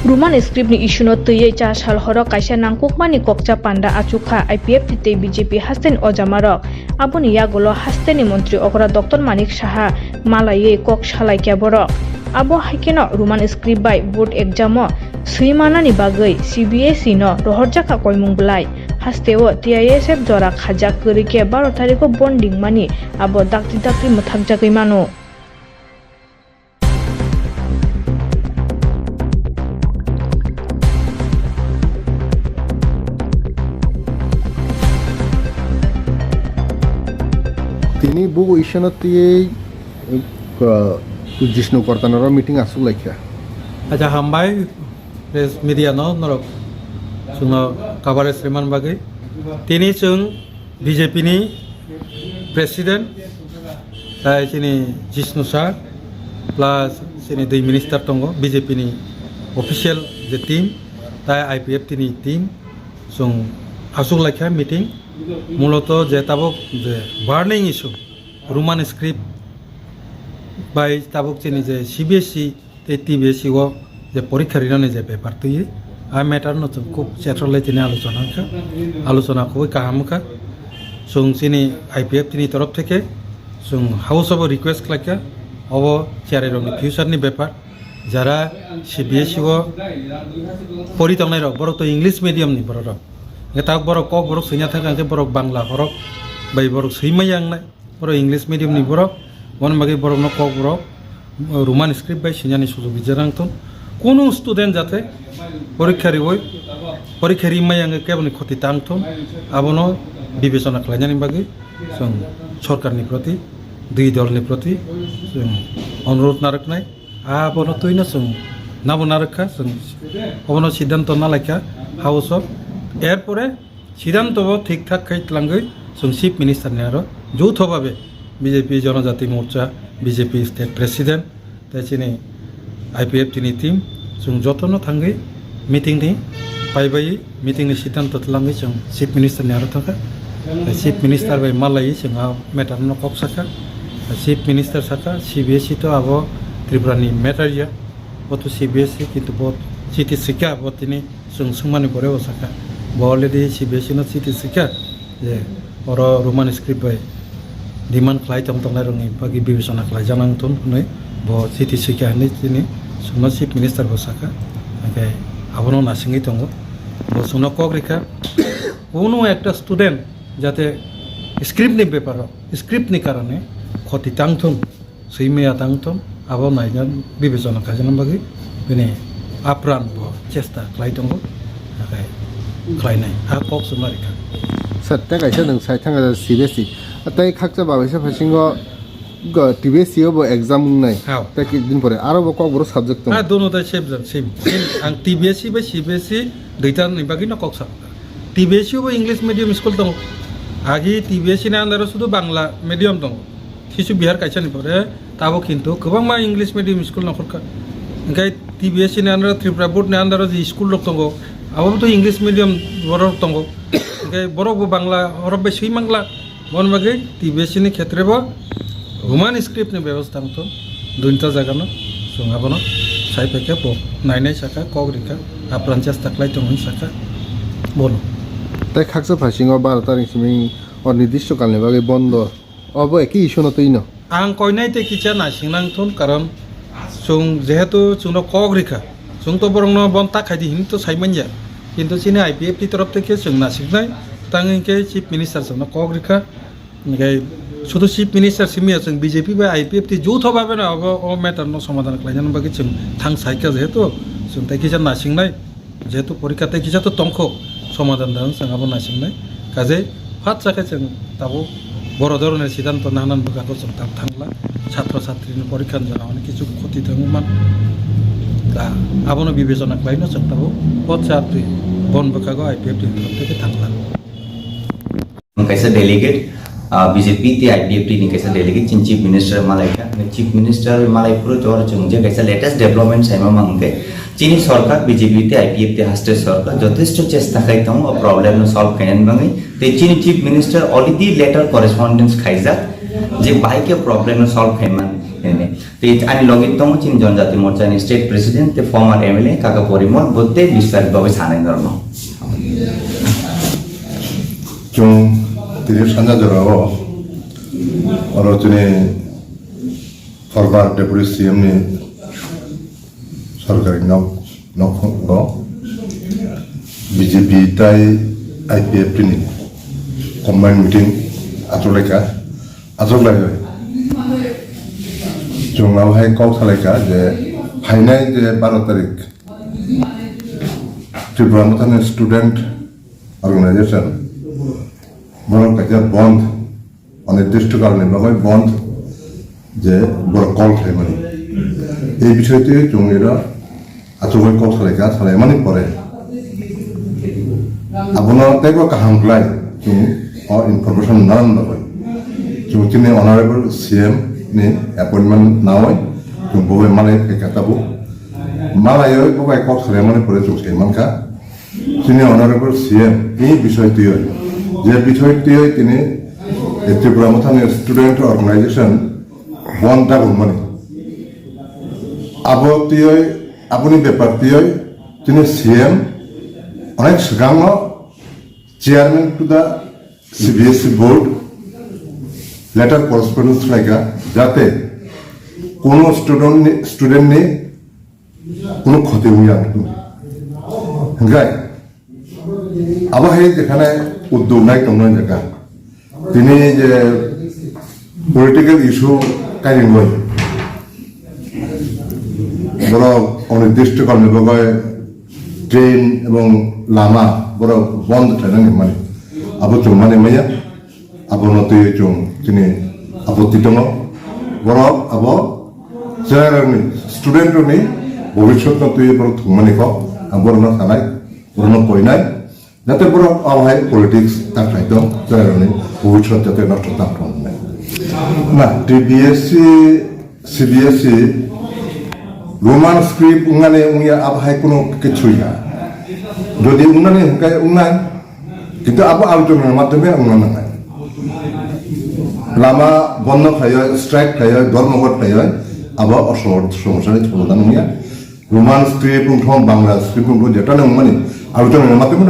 Ruman script ni issue no tuye cha sal horok kaisa nangkukmani kokcha panda achuka IPF tite BJP hasten ojamarok aboni yagolo hasteni mantri okra Dr. Manik Saha malaye kok salai keborok abo haikeno Ruman script by board exam o suimanani bagai CBSE no rohorjaka koimung belai hasteo TISF jora khajak kurike 12 tariko bonding mani abo dakti muthakjagai mano তিনি বহু ইশানতেই Jishnu কর্তানার meeting আসুক লাইখা আচ্ছা হামবাই press media নরক जोंनाव काबारेज रेमान बागै दिनै जों बिजेपिनि president जोंनि जिष्णु सार प्लास जोंनि दै मिनिस्टार दङ बिजेपिनि अफिसियेल जे टीम आइपिएफ नि टीम जों आसुक लाइखा मिटिं मूलत जे ताबक जे बार्निं इस्यू रुमान स्क्रिप्ट बाय ताबक जोंनि जे सीबीएसई टीबीएसई जे परीक्षा रिनानै जे पेपार तैयो आ मैटर न खूब सेट्रलाइज आलोचना खूब गाहामखा जों जोंनि आइपिएफ नि तरफ থেকে जों हाउस अफ रिक्वेस्ट खालामखा अब চেয়ারেরनि ফিউচারनि ব্যাপার যারা সিবিএসই পড়ি थांनाय रक बरक तो इंग्लिश मीडियमनि बरक ताक बरक कक बरक सैना थांखे बरक बांला बरक बै बरक सैमाय आंनाय बरक इंग्लिश मीडियमनि बरक वन बागै बरक न कक बरक रोमान स्क्रिप्ट बाय सैनानि सुजुग बिजिरांथों কোনো স্টুডেন্ট যাতে পরীক্ষারি মাই आङो केवलनि ক্ষতি तांथों आबनो विवेचना खालामनायनि बागै जों सरकारनि प्रति दुई दलनि प्रति जों अनुरोध नारखनाय आबनो तैनो जों नाबो नारखा जों अबनो सिद्धांत नालायखा हाउस अफ एरपरे सिद्धांतबो ठीकठाक खायतलांगै जों चीफ मिनिस्टारनि आरो যৌথভাবে বিজেপি জনজাতি মোর্চা বিজেপি স্টেट प्रेसिडेंट তাইছিনি आइपिएफ नि टीम जों जतन थांगै मिटिंनि पाइबाय मिटिंनि सिद्धांत लाङै जों चीफ मिनिस्टारनि आरो थाखा चीफ मिनिस्टार बाय मालायै जोंहा मेटार न कक साखा चीफ मिनिस्टार साखा सीबीएसई तो आबो त्रिपुरानि मेटारिया बतो सीबीएसई किन्तु बत सिटी सिका बतिनि जों सुमानि परे साखा बलरेडी सीबीएसई न सिटी सिका जे और रोमान स्क्रिप्ट बाय डिमांड खालाय थांनाय रंनि बागै बिवेचना खालाय जानांथों नै ब सिटी सिका नै दिनै सुना चीफ मिनिस्टार बसाखा ओमफ्राय आबनो नासिङै दङ बसुना कग्रिखा कोनो একটা स्टूडेंट जाते स्क्रिप्टनि पेपाराव स्क्रिप्टनि कारणे क्षति तांथों सैमाया तांथों आबो नायना बिवेचना खालामनो बागै बेनि आप्रान चेष्टा खालाय दङ ओमफ्राय खालायनाय आ कक सुमारिखा सत्ता गायसा नों साइथांगा सीबीएसई ताई खाकजा बाबायसा फासिंगो टीबीएसई बो एग्जाम नै ता कि दिन परे आरो बो कक बरो सब्जेक्ट दं दोनो दा सेम आं टीबीएसई बा सीबीएसई दैता नि बागै न कक सा टीबीएसई बो इंग्लिश मीडियम स्कूल दं आगे टीबीएसई ना अंदर शुद्ध बांग्ला मीडियम दं किछु बिहार कायसानि परे ताबो किन्तु गोबां मा इंग्लिश मीडियम स्कूल नखरका ओंखाय टीबीएसई नि अंदर त्रिपुरा बोर्ड नि अंदर जि स्कूल दं आबो तो इंग्लिश मीडियम बरक दं ओंखाय बरक बांग्ला हरब बे सैमांग्ला बन बागै टीबीएसई नि क्षेत्रबो रोमान स्क्रिप्ट नि व्यवस्था तो दुइटा जागानो जोंहाबनो साइफेके ब नायनाय साखा कग्रिखा आप्रान चेष्टा खालाय दं साखा बनो ताई खाकजा फासिंगो 12 तारिख सिमिं और निर्दिष्ट कालनि बागै बन्द अब एकी इशु न तैनो आं कयनायते किचा नासिंनांथों कारण जों जेहेतु जोंनो कग्रिखा जों तो बरंनो बन ताखायदि हिन तो साइमानजा किन्तु सिनि आइपिएफ नि तरफ থেকে जों नासिंनाय तांगैके चीफ मिनिस्टार जोंनो कग्रिखा ओंखाय शुद्ध चीफ मिनिस्टार सिमिया जों बीजेपी बा आइपिएफ ती যৌথভাবে ना अब मैटर न समाधान खालामनो बागै जों थां साइका जेहेतु जों ताइकिजा नासिंनाय जेहेतु परीक्षा ताइकिजा तो तंखो समाधान दान जों आबो नासिंनाय काजे फात जाके जों ताबो बर धरনের सिद्धांत नानान बगाखौ जों थांला छात्र छात्रीनि परीक्षा जानानै किछु क्षति दंमोन दा आबोनो बिवेचना खालायनो जों ताबो पछात्रि बन बगाखौ आइपिएफ नि तरफ থেকে थांला कैसे डेलीगेट बीजेपी ती आईपीएफ टी कैसे डेलीगेट चीफ मिनिस्टर मालायका चीफ मिनिस्टर मालायपुर जोर जों जे कैसे लेटेस्ट डेवलपमेंट साइमा मांगे चीनी सरकार बीजेपी ती आईपीएफ ती हास्टे सरकार যথেষ্ট চেষ্টা খাইতাম ও प्रॉब्लम न सॉल्व कैन बांगे ते चीनी chief minister already letter correspondence खाइजा जे बाइके प्रॉब्लम न सॉल्व खाइमान ne te ani login tong chin Janjati Morcha ni state president te former MLA Kaka Porimor botte bistar babe sanai dorno 좀 되게 산자들하고 어느덧이 서울 데프리 CM이 सरकारी नौखो BJP ताई IPF नि combine meeting आचलायका जोंनावहाय कल खालायका जे फाइनाय जे 12 तारिख त्रिपुरा मथानि स्टूडेंट ऑर्गेनाइजेशन बरं काजा बंद अनिर्दिष्टकालनि बागै बंद जे बर कल खालायमानि এই বিষয়টি জঙ্গিরা আচরণ কল খালাইকা সালাইমানি পরে আপনার তাইবা কাহামগ্লাই जों इनफरमेशन नान दबाय जों तिनि ऑनरेबल CM नि अपॉइंटमेंट नावय जों बबे मालाय फेकाताबो मालाय बबे कल खालायमानि परे जों सेमानका तिनि ऑनरेबल CM नि বিষয়টি যে বিষয়টি তিনি ত্রিপুরা মথানি স্টুডেন্ট অর্গানাইজেশন বন্ধ দাগুমানি আপনি ব্যাপারটিও তিনি CM অনেক সিগাঙ্গ chairman to the CBSE board letter correspondence লাইকা যাতে কোনো স্টুডেন্ট কোনো ক্ষতি হইয়া হ্যাঁ আবার যেখানে উদ্যোগ নাই দङ জায়গা তিনি যে পলিটিক্যাল ইস্যু কারি নয় বড় অনির্দিষ্টকালনি বাগै ট্রেন এবং লামা বড় বন্ধ থাকनांगोन माने आबो जों माने मैया आबो नतुय जों दिनै आपत्ति दङ बड़ आबो जेनेरेलनि स्टुडेन्टनि भबिष्यत नतुय बड़ थुमानिखौ बरनो थानाय बरनो कयनाय जाते बड़ आवहाय पलिटिक्स ताखाय दं जेनेरेलनि भबिष्यत जाते नष्ट जाथों ना CBSE रोमान स्क्रिप्ट उंगाने उंगिया आबहाय कोनो किछुया যদি উন্নয়ন হয় উন্নয়ন কিন্তু আবো আলোচনার মাধ্যমে উন্নয়ন হয় লামা বন্ধ খায় স্ট্রাইক খায় ধর্মঘট খায় আবো সমস্যার সমাধান হইয়া রোমান স্ক্রিপ্ট বাংলা স্ক্রিপ্ট যেটা মানে আলোচনার মাধ্যমে